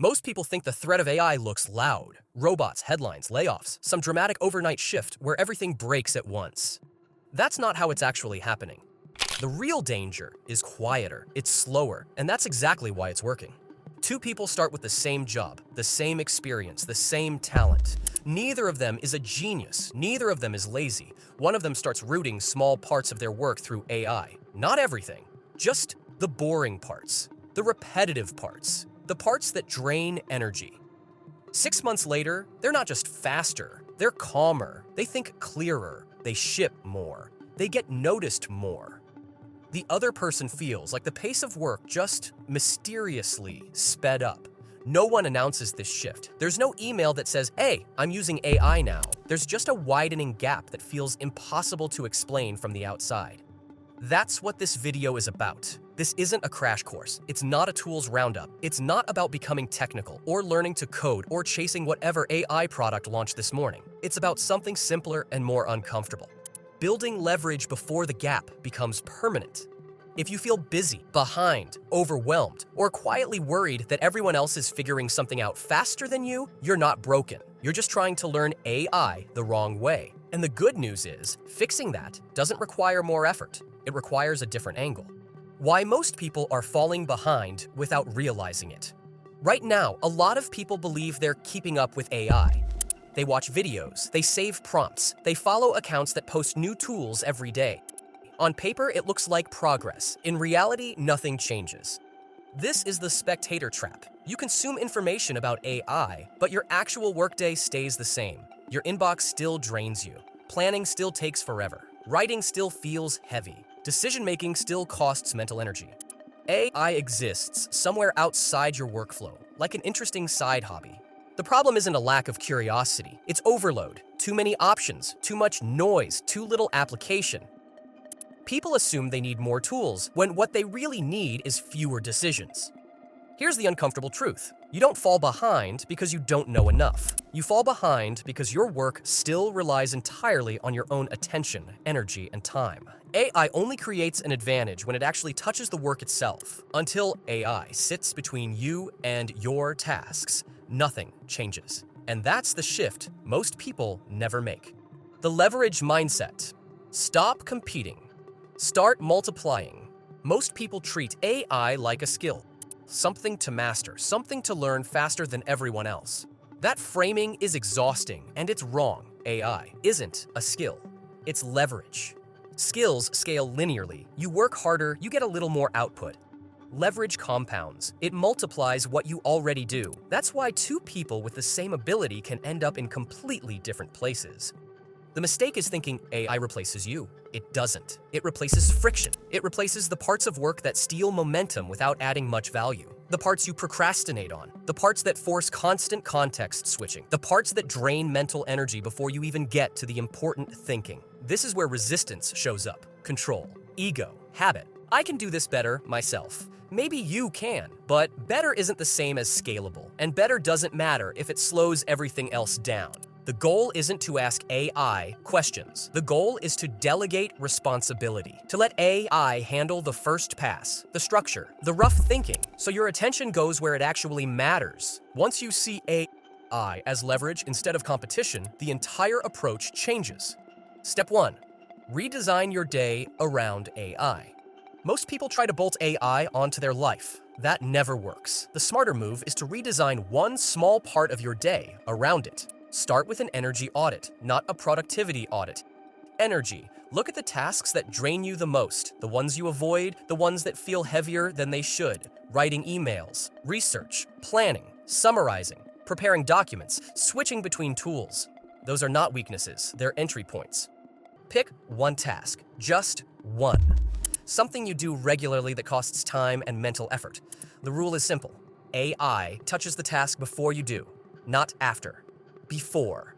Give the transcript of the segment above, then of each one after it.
Most people think the threat of AI looks loud. Robots, headlines, layoffs, some dramatic overnight shift where everything breaks at once. That's not how it's actually happening. The real danger is quieter, it's slower, and that's exactly why it's working. Two people start with the same job, the same experience, the same talent. Neither of them is a genius, neither of them is lazy. One of them starts routing small parts of their work through AI. Not everything, just the boring parts, the repetitive parts, the parts that drain energy. 6 months later, they're not just faster, they're calmer, they think clearer, they ship more, they get noticed more. The other person feels like the pace of work just mysteriously sped up. No one announces this shift. There's no email that says, "Hey, I'm using AI now." There's just a widening gap that feels impossible to explain from the outside. That's what this video is about. This isn't a crash course. It's not a tools roundup. It's not about becoming technical or learning to code or chasing whatever AI product launched this morning. It's about something simpler and more uncomfortable. Building leverage before the gap becomes permanent. If you feel busy, behind, overwhelmed, or quietly worried that everyone else is figuring something out faster than you, you're not broken. You're just trying to learn AI the wrong way. And the good news is, fixing that doesn't require more effort. It requires a different angle. Why most people are falling behind without realizing it. Right now, a lot of people believe they're keeping up with AI. They watch videos, they save prompts, they follow accounts that post new tools every day. On paper, it looks like progress. In reality, nothing changes. This is the spectator trap. You consume information about AI, but your actual workday stays the same. Your inbox still drains you. Planning still takes forever. Writing still feels heavy. Decision-making still costs mental energy. AI exists somewhere outside your workflow, like an interesting side hobby. The problem isn't a lack of curiosity, it's overload. Too many options, too much noise, too little application. People assume they need more tools, when what they really need is fewer decisions. Here's the uncomfortable truth. You don't fall behind because you don't know enough. You fall behind because your work still relies entirely on your own attention, energy, and time. AI only creates an advantage when it actually touches the work itself. Until AI sits between you and your tasks, nothing changes. And that's the shift most people never make. The leverage mindset. Stop competing. Start multiplying. Most people treat AI like a skill. Something to master, something to learn faster than everyone else. That framing is exhausting, and it's wrong. AI isn't a skill. It's leverage. Skills scale linearly. You work harder, you get a little more output. Leverage compounds. It multiplies what you already do. That's why two people with the same ability can end up in completely different places. The mistake is thinking AI replaces you. It doesn't. It replaces friction. It replaces the parts of work that steal momentum without adding much value. The parts you procrastinate on. The parts that force constant context switching. The parts that drain mental energy before you even get to the important thinking. This is where resistance shows up. Control, ego, habit. I can do this better myself. Maybe you can, but better isn't the same as scalable, and better doesn't matter if it slows everything else down. The goal isn't to ask AI questions. The goal is to delegate responsibility, to let AI handle the first pass, the structure, the rough thinking, so your attention goes where it actually matters. Once you see AI as leverage instead of competition, the entire approach changes. Step 1. Redesign your day around AI. Most people try to bolt AI onto their life. That never works. The smarter move is to redesign one small part of your day around it. Start with an energy audit, not a productivity audit. Energy. Look at the tasks that drain you the most, the ones you avoid, the ones that feel heavier than they should. Writing emails, research, planning, summarizing, preparing documents, switching between tools. Those are not weaknesses, they're entry points. Pick one task, just one. Something you do regularly that costs time and mental effort. The rule is simple. AI touches the task before you do, not after. Before.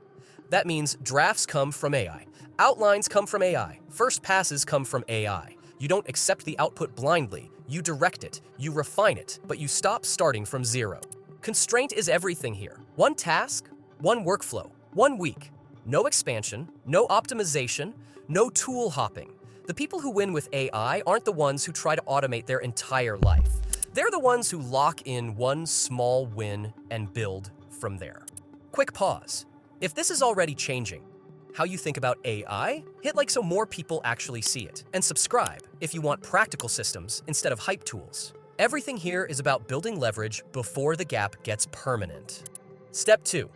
That means drafts come from AI, outlines come from AI, first passes come from AI. You don't accept the output blindly, you direct it, you refine it, but you stop starting from zero. Constraint is everything here. One task, one workflow, 1 week. No expansion, no optimization, no tool hopping. The people who win with AI aren't the ones who try to automate their entire life. They're the ones who lock in one small win and build from there. Quick pause. If this is already changing how you think about AI, hit like so more people actually see it, and subscribe if you want practical systems instead of hype tools. Everything here is about building leverage before the gap gets permanent. Step 2.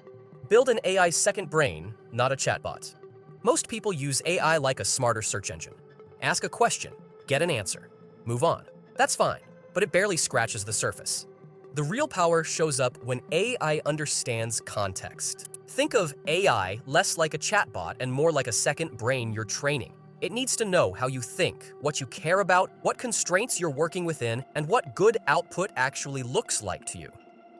Build an AI second brain, not a chatbot. Most people use AI like a smarter search engine. Ask a question, get an answer, move on. That's fine, but it barely scratches the surface. The real power shows up when AI understands context. Think of AI less like a chatbot and more like a second brain you're training. It needs to know how you think, what you care about, what constraints you're working within, and what good output actually looks like to you.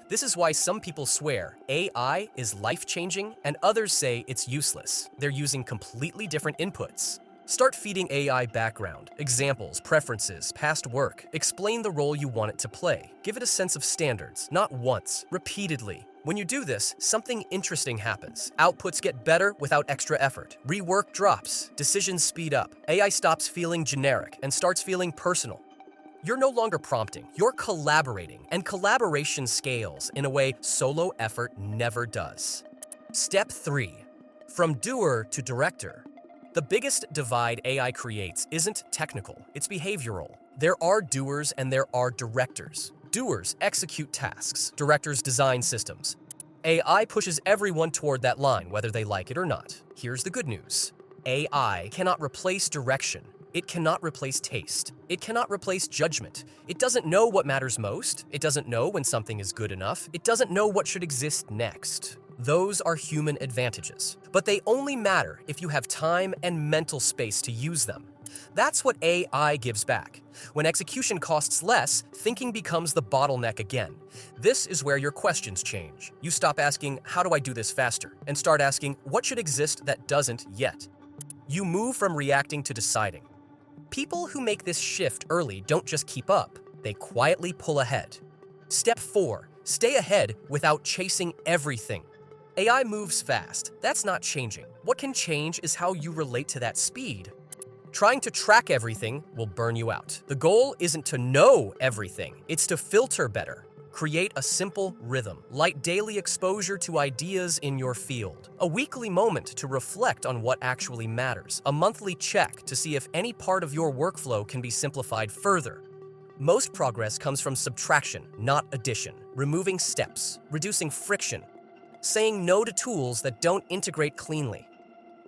This is why some people swear AI is life-changing and others say it's useless. They're using completely different inputs. Start feeding AI background, examples, preferences, past work. Explain the role you want it to play. Give it a sense of standards, not once, repeatedly. When you do this, something interesting happens. Outputs get better without extra effort. Rework drops. Decisions speed up. AI stops feeling generic and starts feeling personal. You're no longer prompting, you're collaborating, and collaboration scales in a way solo effort never does. Step 3. From doer to director. The biggest divide AI creates isn't technical, it's behavioral. There are doers and there are directors. Doers execute tasks, directors design systems. AI pushes everyone toward that line, whether they like it or not. Here's the good news. AI cannot replace direction. It cannot replace taste. It cannot replace judgment. It doesn't know what matters most. It doesn't know when something is good enough. It doesn't know what should exist next. Those are human advantages, but they only matter if you have time and mental space to use them. That's what AI gives back. When execution costs less, thinking becomes the bottleneck again. This is where your questions change. You stop asking, how do I do this faster? And start asking, what should exist that doesn't yet? You move from reacting to deciding. People who make this shift early don't just keep up, they quietly pull ahead. Step 4. Stay ahead without chasing everything. AI moves fast. That's not changing. What can change is how you relate to that speed. Trying to track everything will burn you out. The goal isn't to know everything, it's to filter better. Create a simple rhythm, like daily exposure to ideas in your field. A weekly moment to reflect on what actually matters. A monthly check to see if any part of your workflow can be simplified further. Most progress comes from subtraction, not addition. Removing steps, reducing friction, saying no to tools that don't integrate cleanly.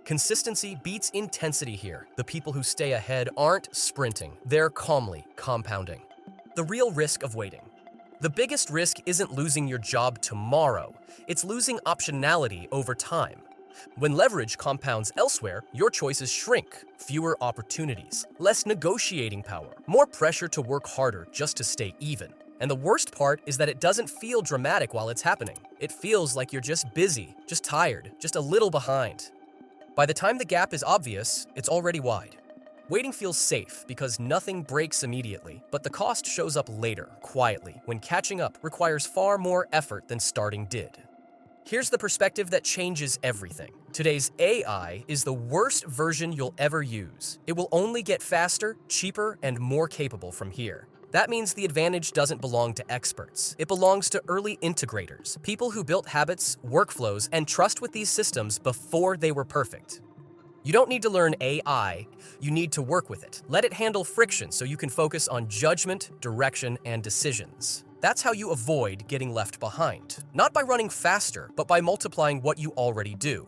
Consistency beats intensity here. The people who stay ahead aren't sprinting, they're calmly compounding. The real risk of waiting. The biggest risk isn't losing your job tomorrow, it's losing optionality over time. When leverage compounds elsewhere, your choices shrink. Fewer opportunities, less negotiating power, more pressure to work harder just to stay even. And the worst part is that it doesn't feel dramatic while it's happening. It feels like you're just busy, just tired, just a little behind. By the time the gap is obvious, it's already wide. Waiting feels safe because nothing breaks immediately, but the cost shows up later, quietly, when catching up requires far more effort than starting did. Here's the perspective that changes everything. Today's AI is the worst version you'll ever use. It will only get faster, cheaper, and more capable from here. That means the advantage doesn't belong to experts. It belongs to early integrators, people who built habits, workflows, and trust with these systems before they were perfect. You don't need to learn AI, you need to work with it. Let it handle friction so you can focus on judgment, direction, and decisions. That's how you avoid getting left behind. Not by running faster, but by multiplying what you already do.